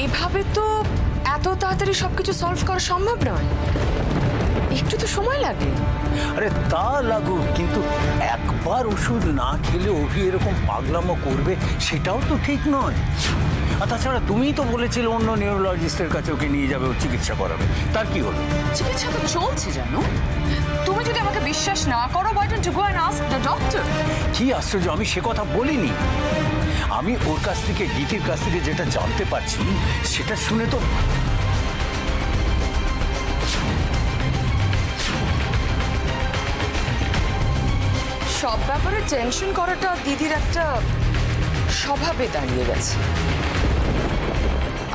এভাবে তো এত তাড়াতাড়ি সবকিছু সলভ করা সম্ভব নয়, একটু তো সময় লাগে। আরে তা লাগুক, কিন্তু একবার ওষুধ না খেলে অভি এরকম পাগলামো করবে সেটাও তো ঠিক নয়। আর তাছাড়া তুমিই তো বলেছিলে অন্য নিউরোলজিস্টের কাছে ওকে নিয়ে যাবে, ও চিকিৎসা করাবে। তার কি হলো? চিকিৎসা তো চলছে জানো। তুমি যদি আমাকে বিশ্বাস না করো, why don't you go and ask the doctor? কি আশ্চর্য, আমি সে কথা বলিনি। আমি ওর কাছ থেকে, গীতির কাছ থেকে যেটা জানতে পারছি সেটা শুনে তো সব ব্যাপারে টেনশন করাটা দিদির একটা স্বভাবে দাঁড়িয়ে গেছে।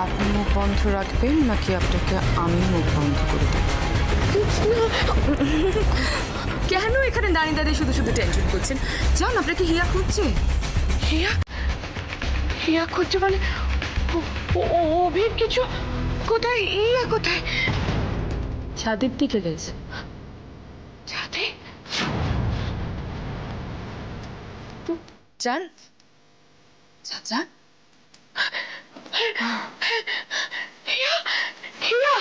আপনি মুখ বন্ধ রাখবেন নাকি আপনাকে আমি মুখ বন্ধ করে দেব? কেন এখানে দাঁড়িয়ে দাঁড়িয়ে শুধু শুধু টেনশন করছেন? জান, আপনাকে হিয়া খুঁজছে। হিয়া হিয়া খুঁজছে মানে অভির কিছু? কোথায় হিয়া? কোথায়? ছাদের দিকে গেছে। ছাদে? জান, জান, হিয়া হিয়া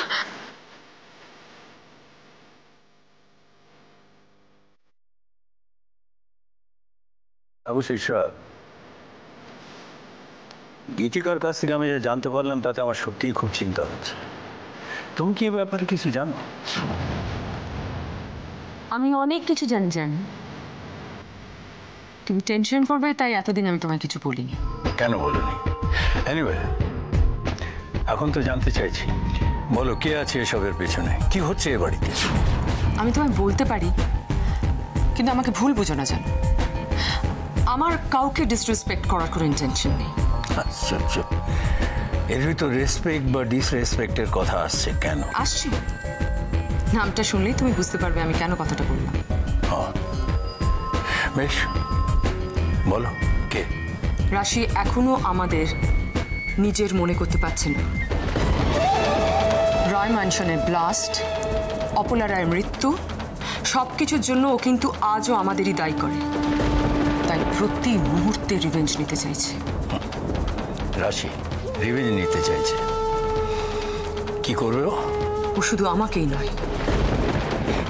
অবশ্যই গীতিকার কাছ থেকে আমি যা জানতে পারলাম তাতে আমার সত্যিই খুব চিন্তা হচ্ছে। তুমি কি এ ব্যাপারে কিছু জানো? আমি অনেক কিছু জান। তুমি টেনশন করবে তাই এতদিন আমি তোমায় কিছু বলিনি। কেন বলনি? এনিওয়ে, এখন তো জানতে চাইছি, বলো কে আছে এসবের পেছনে, কি হচ্ছে এ বাড়িতে? আমি তোমায় বলতে পারি, কিন্তু আমাকে ভুল বুঝো না জান। আমার কাউকে ডিসরেসপেক্ট করার কোনো ইন্টেনশন নেই। আচ্ছা, এর ভিতর রেসপেক্ট বা ডিসরেসপেক্টের কথা আসছে কেন? আসছে, নামটা শুনলেই তুমি বুঝতে পারবে আমি কেন কথাটা বললাম। বেশ, বলো কে? রাশি এখনো আমাদের নিজের মনে করতে পারছে না। রয় ম্যানশনের ব্লাস্ট, অপলা রায়ের মৃত্যু, সবকিছুর জন্য ও কিন্তু আজও আমাদেরই দায়ী করে। তাই প্রতি মুহূর্তে রিভেঞ্জ নিতে চাইছে। রাশি রিভেঞ্জ নিতে চাইছে? কি করবে ও শুধু আমাকেই নয়,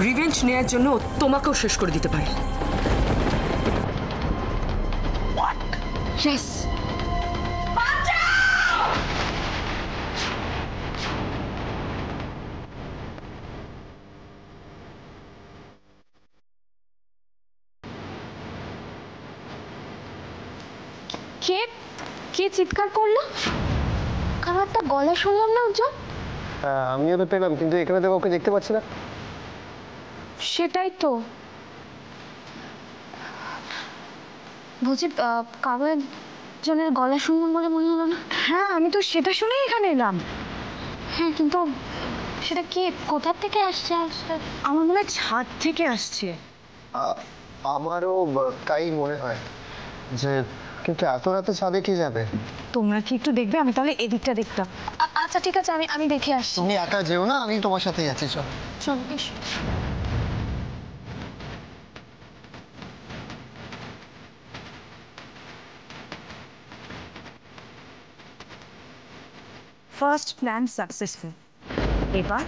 রিভেঞ্জ নেয়ার জন্য ও তোমাকেও শেষ করে দিতে পারে। Yes. কে কে চিৎকার করলো? কারো একটা গলা শুনলাম না উজ্জ্বল। আমিও তো পেলাম, কিন্তু এখানে তো ওকে দেখতে পাচ্ছি না। সেটাই তো বলছি, কারো একজনের গলা শুনলাম বলে মনে হলো না? হ্যাঁ, আমি তো সেটা শুনেই এখানে এলাম। হ্যাঁ, কিন্তু সেটা কে, কোথা থেকে আসছে? আমার মনে হয় ছাদ থেকে আসছে। আমারও তাই মনে হয় যে, কিন্তু এত রাতে ছাদে কি যাবে? তোমরা কি একটু দেখবে? আমি তাহলে এদিকটা দেখতাম। আচ্ছা ঠিক আছে, আমি দেখে আসছি। তুমি একা যেও না, আমি তোমার সাথে যাচ্ছি। চল চল বেশ। ফার্স্ট প্ল্যান সাকসেসফুল, এবার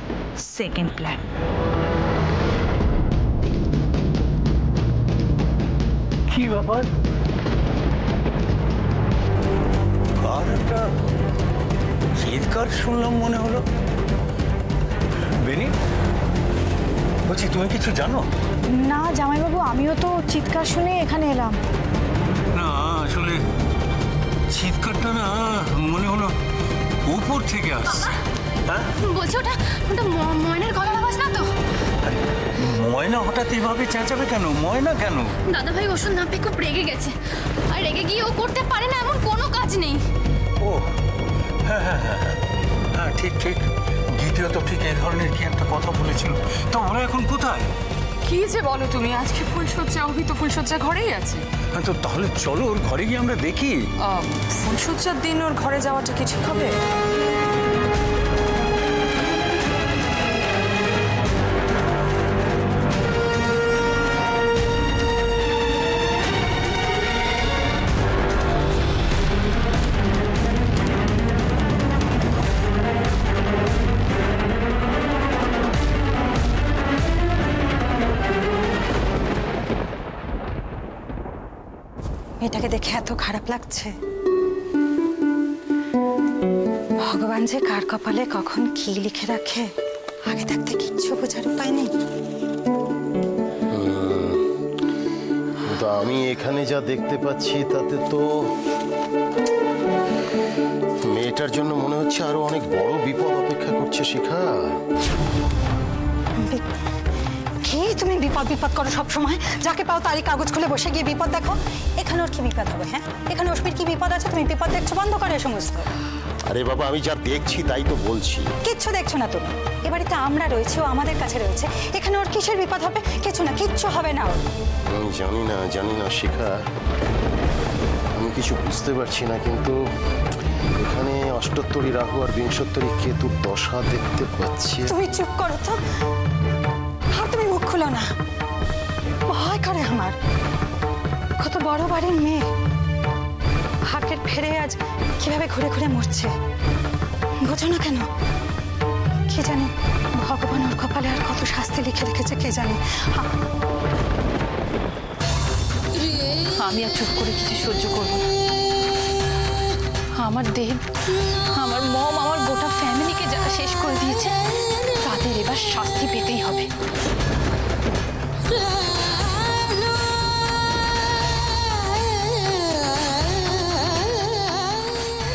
সেকেন্ড প্ল্যান। কি ব্যাপার? কার একটা চিৎকার শুনলাম মনে হলো। বেনি, বলছি তুমি কিছু জানো? না জামাইবাবু, আমিও তো চিৎকার শুনে এখানে এলাম। না, আসলে চিৎকারটা না মনে হলো উপর থেকে আসছে। হ্যাঁ, বলছি ওটা ওটা ময়নার গলার আওয়াজ না তো? আরে ময়না হঠাৎ এভাবে চেঁচাবে কেন? ময়না কেন? দাদা ভাই ওষুধ না পেয়ে খুব রেগে গেছে, আর রেগে গিয়ে ও করতে পারে না এমন কোনো কাজ নেই। ও হ্যাঁ, ঠিক গীতিও তো ঠিক এই ধরনের কি একটা কথা বলেছিল। তো ওরা এখন কোথায়? কি যে বলো তুমি, আজকে ফুলসজ্জা, অভি তো ফুলসজ্জা ঘরেই আছে। হ্যাঁ, তো তাহলে চলো ওর ঘরে গিয়ে আমরা দেখি। ফুলসজ্জার দিন ওর ঘরে যাওয়াটা কি ঠিক হবে? মেয়েটাকে দেখে এত খারাপ লাগছে। ভগবান যে কার কপালে কখন কি লিখে রাখে আগে থাকতে কিচ্ছু বোঝার উপায় নেই। তো আমি এখানে যা দেখতে পাচ্ছি তাতে তো মেয়েটার জন্য মনে হচ্ছে আরো অনেক বড় বিপদ অপেক্ষা করছে শিখা। কি তুমি বিপদ বিপদ করো সব সময়? যাকে পাও তারই কাগজ খুলে বসে গিয়ে বিপদ দেখো। এখানে ওর কি বিপদ হবে? হ্যাঁ, এখানে অস্মির কি বিপদ আছে? তুমি বিপদ দেখছো, বন্ধ করে সমস্ত। আরে বাবা, আমি যা দেখছি তাই তো বলছি। কিচ্ছু দেখছো না তুমি। এ বাড়িতে আমরা রয়েছি, ও আমাদের কাছে রয়েছে। এখানে ওর কিসের বিপদ হবে? কিছু না, কিচ্ছু হবে না ওর। আমি জানি না শিখা, আমি কিছু বুঝতে পারছি না, কিন্তু এখানে অষ্টোত্তরী রাহু আর বিংশোত্তরী কেতুর দশা দেখতে পাচ্ছি। তুমি চুপ করো তো, আর তুমি মুখ খুলো না। ভয় করে আমার। কত বড় বাড়ির মেয়ে, হাকের ফেরে আজ কিভাবে ঘুরে ঘুরে মরছে, বোঝো না কেন? কে জানে ভগবান ওর কপালে আর কত শাস্তি লিখে রেখেছে, কে জানে। আমি আর চুপ করে কিছু সহ্য করবো না। আমার দেব, আমার মম, আমার গোটা ফ্যামিলিকে যারা শেষ করে দিয়েছে তাদের এবার শাস্তি পেতেই হবে।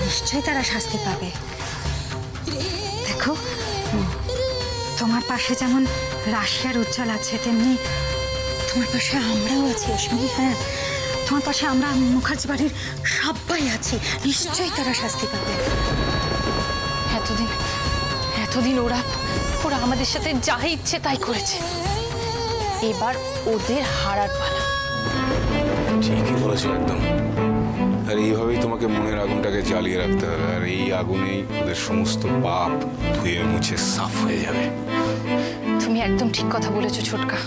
নিশ্চয়ই তারা শাস্তি পাবে। দেখো, তোমার পাশে যেমন রাশিয়ার উজ্জ্বল আছে, তেমনি তোমার পাশে আমরাও আছি অশ্মি। হ্যাঁ, তোমার পাশে আমরা মুখার্জি বাড়ির সবাই আছি। নিশ্চয়ই তারা শাস্তি পাবে। এতদিন ওরা আমাদের সাথে যা ইচ্ছে তাই করেছে, এবার ওদের হারার পালা। ঠিকই বলেছো একদম। আর এইভাবেই তোমাকে মনের আগুনটাকে জ্বালিয়ে রাখতে হবে, আর এই আগুনেই ওদের সমস্ত পাপ ধুয়ে মুছে সাফ হয়ে যাবে। তুমি একদম ঠিক কথা বলেছো ছোটকা,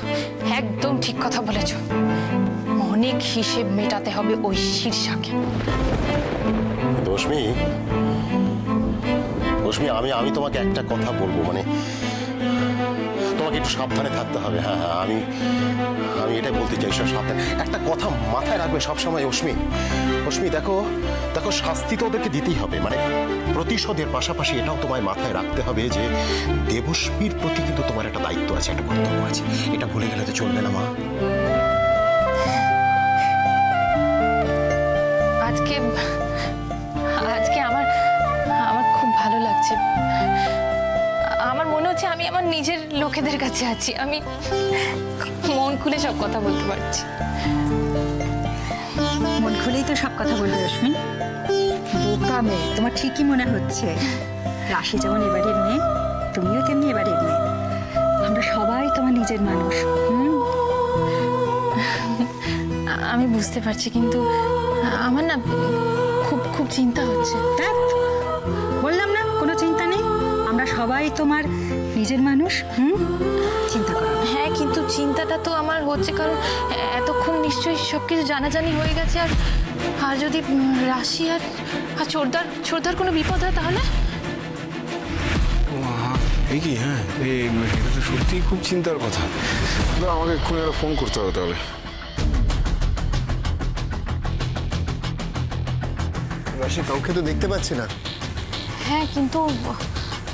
একদম ঠিক কথা বলেছো। অনেক হিসেব মেটাতে হবে ওই শীর্ষাকে। রশ্মি, আমি তোমাকে একটা কথা বলবো, মানে তোমাকে একটু সাবধানে থাকতে হবে। হ্যাঁ, আমি এটাই বলতে চাই, সাবধানে একটা কথা মাথায় রাখবে সবসময়। অশ্মি, দেখো শাস্তি তো ওদেরকে দিতেই হবে, মানে প্রতিশোধের পাশাপাশি এটাও তোমায় মাথায় রাখতে হবে যে দেবশ্মীর প্রতি কিন্তু তোমার একটা দায়িত্ব আছে, একটা কর্তব্য আছে। এটা ভুলে গেলে তো চলবে না মা। আজকে আমার খুব ভালো লাগছে। আমার মনে হচ্ছে আমি আমার নিজের লোকেদের কাছে আছি। আমি মন খুলে সব কথা বলতে পারছি। মন খুলেই তো সব কথা বলবে অশ্মি। বোকা মেয়ে, তোমার ঠিকই মনে হচ্ছে। রাশি যেমন এবারের মেয়ে, তুমিও তেমনি এবারের মেয়ে। আমরা সবাই তোমার নিজের মানুষ। আমি বুঝতে পারছি, কিন্তু আমার না খুব চিন্তা হচ্ছে। বললাম না, কোনো চিন্তা নেই। আমরা সবাই তোমার নিজের মানুষ। চিন্তা করো। হ্যাঁ, কিন্তু চিন্তাটা তো আমার হচ্ছে কারণ এতক্ষণ নিশ্চয়ই সবকিছু জানাজানি হয়ে গেছে। আর যদি রাশি আর ছোটদার কোনো বিপদ হয় তাহলে? এই কি? হ্যাঁ, এটা তো সত্যিই খুব চিন্তার কথা। আমাকে এক্ষুনি একটা ফোন করতে হবে তাহলে। রাশি, কাউকে তো দেখতে পাচ্ছি না। হ্যাঁ, কিন্তু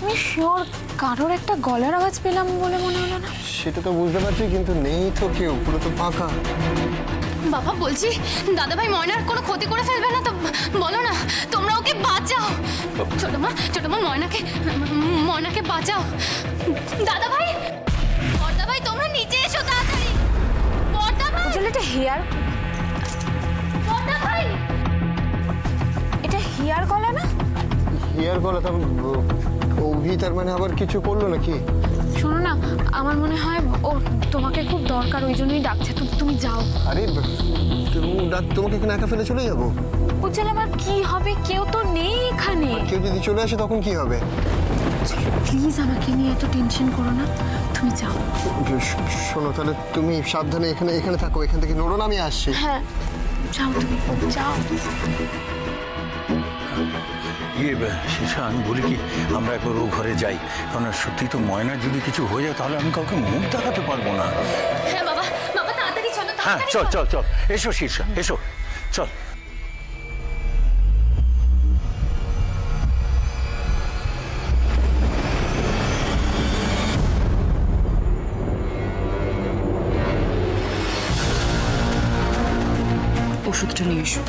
আমি শিওর কারোর একটা গলার আওয়াজ পেলাম বলে মনে হলো না? সেটা তো বুঝতে পারছি, কিন্তু নেই তো কেউ, পুরো তো ফাঁকা। বাবা, বলছি দাদাভাই ময়নার কোনো ক্ষতি করে ফেলবে না তো? বলো না, তোমরা ওকে বাঁচাও। ছোট মা ময়নাকে বাঁচাও। দাদাভাই, বড়দাভাই, তোমরা নিচে এসো তাড়াতাড়ি। বড়দাভাই, এটা হেয়ার, বড়দাভাই, এটা হেয়ার গলা না? হিয়ার গলা? তার অভি তার মানে আবার কিছু করলো নাকি? শোনো না, আমার মনে হয় ও তোমাকে খুব দরকার, ওই জন্যই ডাকছে। তুমি যাও। আরে তোমাকে এখানে একা ফেলে চলে যাবো? উজ্জ্বল, আমার কি হবে? কেউ তো নেই এখানে। কেউ যদি চলে আসে তখন কি হবে? প্লিজ আমাকে নিয়ে এত টেনশন করো না, তুমি যাও। শোনো, তাহলে তুমি সাবধানে এখানে থাকো, এখান থেকে নড়ো না, আমি আসছি। হ্যাঁ, যাও, তুমি যাও। শীর্ষা, আমি বলি কি, আমরা একবার ও ঘরে যাই, কারণ সত্যি তো ময়নার যদি কিছু হয়ে যায় তাহলে আমি কাউকে মুখ দেখাতে পারবো না। হ্যাঁ বাবা, তাড়াতাড়ি চলো। হ্যাঁ, চল, এসো শীর্ষা, এসো, চল। ওষুধটা নিয়ে এসো।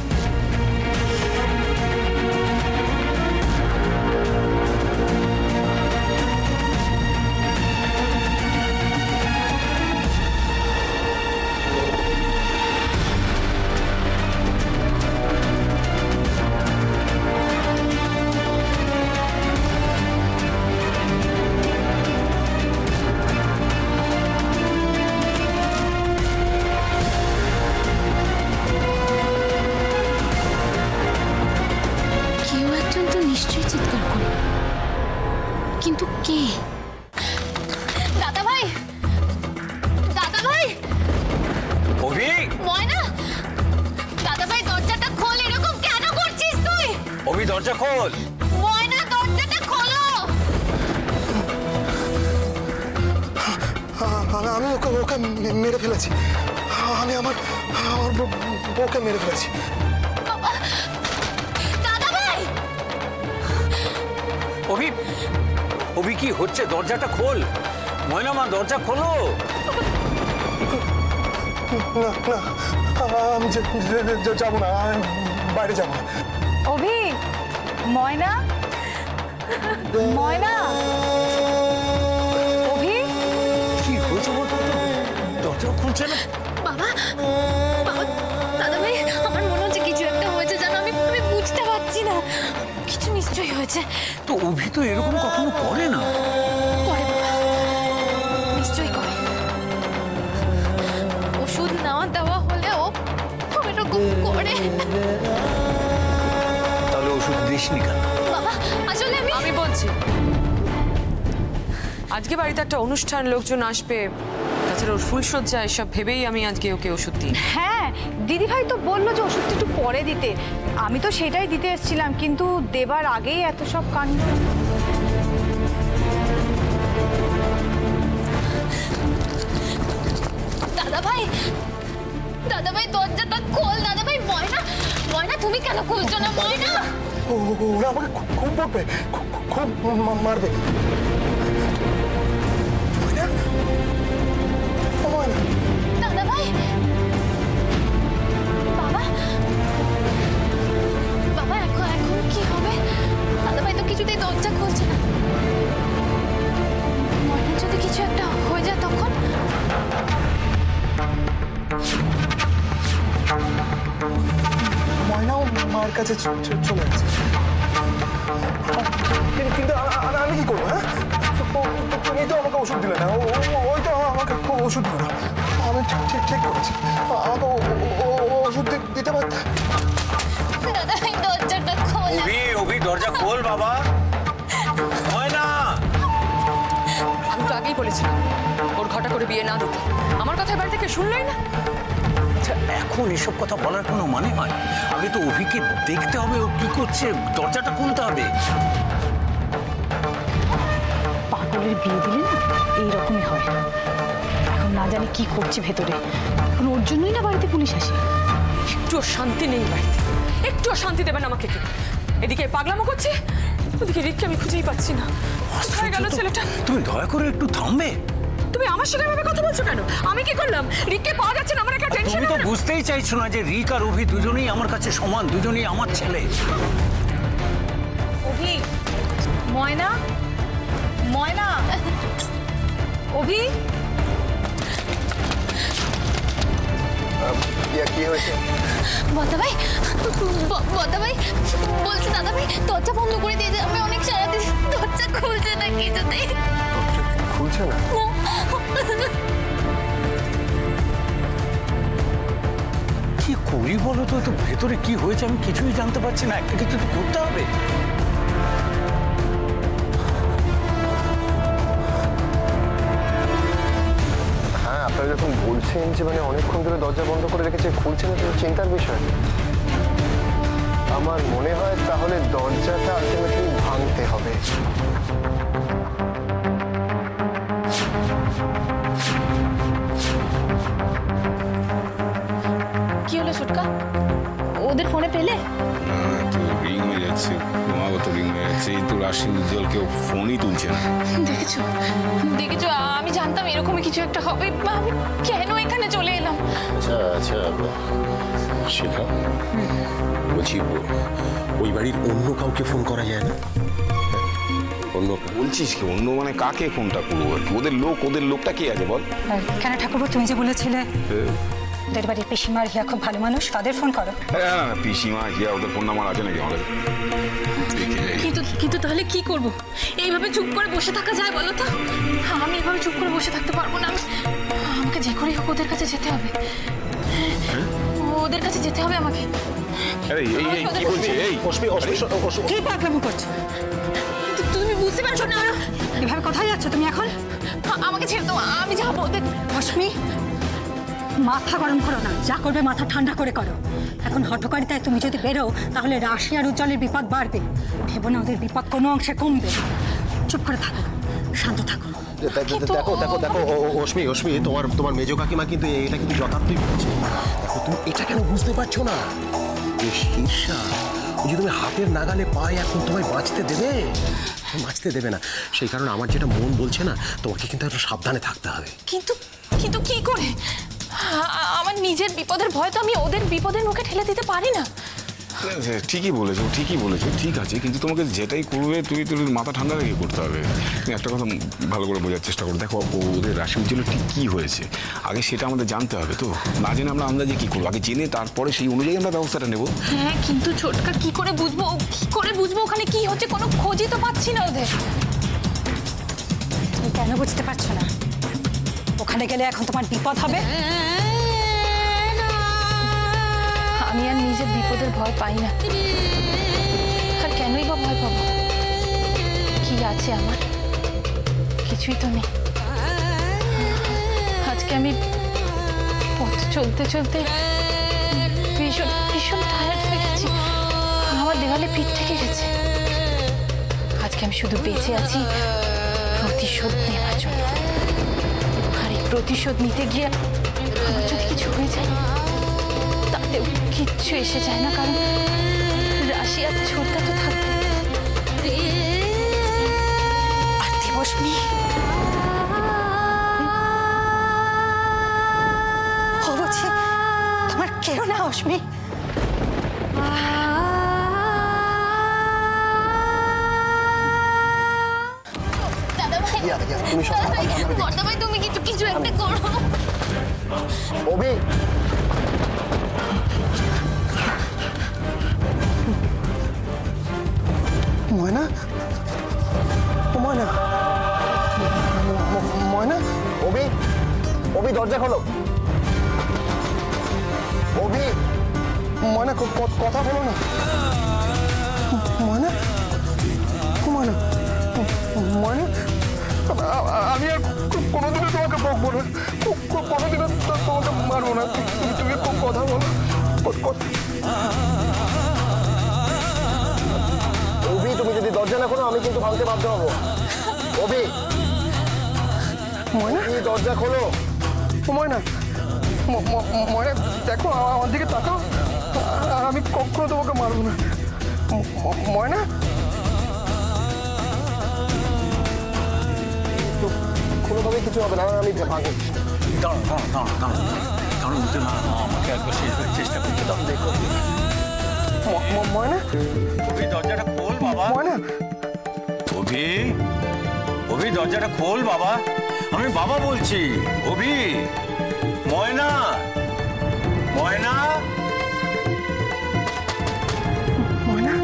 কেউ একজন তো নিশ্চয়ই চিৎকার করবে, কিন্তু কে? দাদা ভাই, দাদা ভাই, অভি, ময়না, দাদা ভাই দরজাটা খোল, এরকম কেন করছিস তুই? অভি দরজা খোল। ময়না দরজাটা খোলো। আমি ওকে ওকে মেরে ফেলেছি। আমি আমার আমার বউকে মেরে ফেলেছি। দাদা ভাই, অভি, অভি কি হচ্ছে? দরজাটা খোল। ময়না মা, দরজা খোলো। না না, আমি যাবো না, আমি বাইরে যাবো না। অভি, ময়না, ময়না, অভি, কি হয়েছে বলতো? দরজা খুলছে না। বাবা, বাবা, দাদা ভাই, আমার মনে হচ্ছে কিছু একটা হয়েছে, জানো, আমি বুঝতে পারছি না। কিছু নিশ্চয়ই হয়েছে। তো অভি তো এরকম কখনো করে না। করে বাবা, নিশ্চয়ই করে। ওষুধ না দেওয়া হলেও এরকম করে। তাহলে ওষুধ দিসনি কেন? বাবা, আসলে আমি বলছি, আজকে বাড়িতে একটা অনুষ্ঠান, লোকজন আসবে, তাছাড়া ওর ফুলসজ্জা, এসব ভেবেই আমি আজকে ওকে ওষুধ দিই। হ্যাঁ, দিদিভাই তো বললো যে ওষুধটা একটু পরে দিতে। আমি তো সেটাই দিতে এসেছিলাম, কিন্তু দেবার আগেই এত সব কাণ্ড। দাদা ভাই, দাদা ভাই দরজাটা খোল। দাদা ভাই, ময়না, ময়না তুমি কেন খুলছো না? ময়না, ওরা আমাকে খুব বকবে, খুব মারবে। ময়না, ও ময়না, দাদা ভাই, বাবা, বাবা, এখন এখন কি হবে? দাদা ভাই তো কিছুতেই দরজা খুলছে না। ময়না যদি কিছু একটা হয়ে যায় তখন? ময়নাও মার কাছে চলে গেছে। কিন্তু আমি কি করবো? হ্যাঁ, তুমি তো আমাকে ওষুধ দিলে না, ওই তো আমাকে ওষুধ দিল না। আমি ঠিক করেছি, আমাকে ওষুধ দিতে পারতাম। দাদা ভাই দরজাটা খোল। অভি, অভি দরজা খোল বাবা। ময়না, আমি তো আগেই বলেছিলাম ওর ঘটা করে বিয়ে না দিতে। আমার কথা বাড়ি থেকে শুনলেই না। আচ্ছা, এখন এসব কথা বলার কোনো মানে হয়? আগে তো অভিকে দেখতে হবে, ও কি করছে, দরজাটা খুলতে হবে। পাগলের বিয়ে দিলে না এইরকমই হয়। এখন না জানি কি করছে ভেতরে। এখন ওর জন্যই না বাড়িতে পুলিশ আসে। একটুও শান্তি নেই বাড়িতে, একটুও শান্তি দেবেন আমাকে কেউ। এদিকে পাগলামো করছে, ওদিকে রিককে আমি খুঁজেই পাচ্ছি না। কোথায় গেল ছেলেটা? তুমি দয়া করে একটু থামবে? তুমি আমার সঙ্গে এভাবে কথা বলছো কেন? আমি কি করলাম? রিককে পাওয়া যাচ্ছে না, আমার একটা টেনশন। তুমি তো বুঝতেই চাইছো না যে রিক আর অভি দুজনেই আমার কাছে সমান, দুজনেই আমার ছেলে। অভি, ময়না, ময়না, অভি, কি হয়েছে? দাদা ভাই, দাদা ভাই বলছে, দাদা ভাই দরজা বন্ধ করে দিয়ে যাবে, অনেক সারা দিন দরজা খুলছে না কিছুতেই। খুলছে না? কি করি বলো তো? তো ভেতরে কি হয়েছে আমি কিছুই জানতে পারছি না। একটা কিছু তো করতে হবে। হ্যাঁ, আপনারা যখন বলছেন যে মানে অনেকক্ষণ ধরে দরজা বন্ধ করে রেখেছে, খুলছে না, তো চিন্তার বিষয়। আমার মনে হয় তাহলে দরজাটা আলটিমেটলি ভাঙতে হবে। কি হলো সুটকা? যাচ্ছে, এই তো রাশি উজ্জ্বল কেউ ফোনই তুলছে না। দেখেছো দেখেছো, আমি জানতাম এরকমই কিছু একটা হবে। আমি কেন এখানে চলে এলাম? আচ্ছা আচ্ছা শেখা, বলছি ওই বাড়ির অন্য কাউকে ফোন করা যায় না? অন্য বলছিস কি অন্য মানে কাকে ফোনটা করবো? ওদের লোকটা কে আছে বল? কেন ঠাকুরপো, তুমি যে বলেছিলে ওদের বাড়ির পিসিমার হিয়া খুব ভালো মানুষ, তাদের ফোন করো। না পিসিমা হিয়া ওদের ফোন নাম্বার আছে নাকি আমাদের? কিন্তু তাহলে কি করব? এইভাবে চুপ করে বসে থাকা যায় বলো তো? আমি এভাবে চুপ করে বসে থাকতে পারবো না। আমাকে যে করেই হোক ওদের কাছে যেতে হবে। ওদের কাছে যেতে হবে আমাকে। কি বলছিস? কি পাগলামি করছো? তুমি বুঝতে পারছো না? এভাবে কোথায় যাচ্ছ তুমি এখন? আমাকে ছেড়ে দাও, আমি যাবো ওদের। অশ্মি, মাথা গরম করো না, যা করবে মাথা ঠান্ডা করে করো। এখন হঠকারিতায় তুমি যদি বেরো তাহলে রাশি আর উজ্জ্বলের বিপদ বাড়বে। ভেবো না ওদের বিপদ কোনো অংশে কমবে। চুপ করে থাকো, শান্ত থাকো। দেখো দেখো দেখো অশ্মি, তোমার মেজো কাকিমা কিন্তু এটা কিন্তু যথার্থই বলছে। দেখো তুমি এটা কেন বুঝতে পারছো না? ঈর্ষা, ওই যে তুমি হাতের নাগালে পায় এখন তোমায় বাঁচতে দেবে? বাঁচতে দেবে না। সেই কারণে আমার যেটা মন বলছে না, তোমাকে কিন্তু একটু সাবধানে থাকতে হবে। কিন্তু কি করে? আমার নিজের বিপদের ভয় তো আমি ওদের বিপদের মুখে ঠেলে দিতে পারি না। ঠিকই বলেছো ঠিক আছে, কিন্তু তোমাকে যেটাই করবে তুমি মাথা ঠান্ডা রেখে করতে হবে। তুমি একটা কথা ভালো করে বোঝার চেষ্টা করো। দেখো ওদের রাশি উজ্জ্বল ঠিক কি হয়েছে আগে সেটা আমাদের জানতে হবে। তো না জেনে আমরা আন্দাজে কি করবো? আগে জেনে তারপরে সেই অনুযায়ী আমরা ব্যবস্থাটা নেবো। হ্যাঁ, কিন্তু ছোটকা কি করে বুঝবো ওখানে কি হচ্ছে? কোনো খোঁজই তো পাচ্ছি না ওদের। তুমি কেন বুঝতে পারছো না? ওখানে গেলে এখন তোমার বিপদ হবে। আমি আর নিজের বিপদের ভয় পাই না। আর কেনই বা ভয় পাবো? কি আছে আমার? কিছুই তো নেই। আজকে আমি পথ চলতে চলতে ভীষণ টায়ার্ড হয়ে গেছি। আমার দেওয়ালে পিঠ থেকে গেছে। আজকে আমি শুধু বেঁচে আছি প্রতিশোধ নেওয়ার জন্য। আর এই প্রতিশোধ নিতে গিয়ে আমার যদি কিছু হয়ে যায় তাতেও কিচ্ছু এসে যায় না, কারণ রাশি আর ছোটটা তো থাকবে। আর দেবশ্মী, বলছি তোমার কেউ না অশ্মি। দাদাভাই তুমি কিছু একটা করো। অভি, ময়না, ময়না, ময়না, অভি দরজা খোলো। অভি, ময়না কথা বলো না। ময়না, ময়না, ময়না, আমি আর কোনোদিনও তোমাকে বকবো না, কোনোদিনও তোমাকে মারবো না। তুমি কথা বলো। অভি, তুমি যদি দরজা না খোলো আমি কিন্তু ভাঙতে বাধ্য হবো। অভি, ময়না, দরজা খোলো। ময়না, ময়না দেখো আমার দিকে তাকাও। আর আমি কখনো তোমাকে মারবো না। ময়না, কোনোভাবে কিছু হবে না, আমি ভাঙবো। আমাকে একবার শেষবার চেষ্টা করতে দাও। দেখো ময়না, দরজাটা খোল বাবা। ময়না, অভি দরজাটা খোল বাবা। আমি বাবা বলছি। অভি, ময়না, ময়না, ময়না,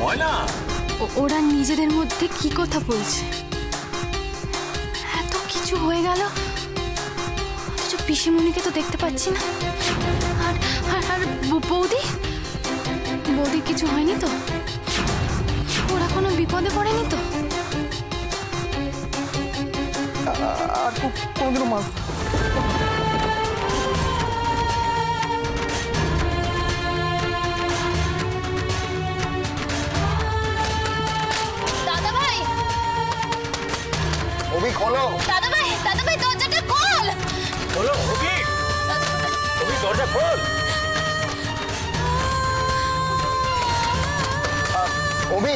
ময়না। ওরা নিজেদের মধ্যে কি কথা বলছে? এত কিছু হয়ে গেল, অথচ পিসিমণিকে তো দেখতে পাচ্ছি না। আর বৌদি কিছু হয়নি তো? ওরা কোনো বিপদে পড়েনি তো? আর কোনোদিনও মার। দাদাভাই অভি খোলো। দাদা ভাই দরজাটা খোল। বলো অভি, অভি দরজা খোল। অভি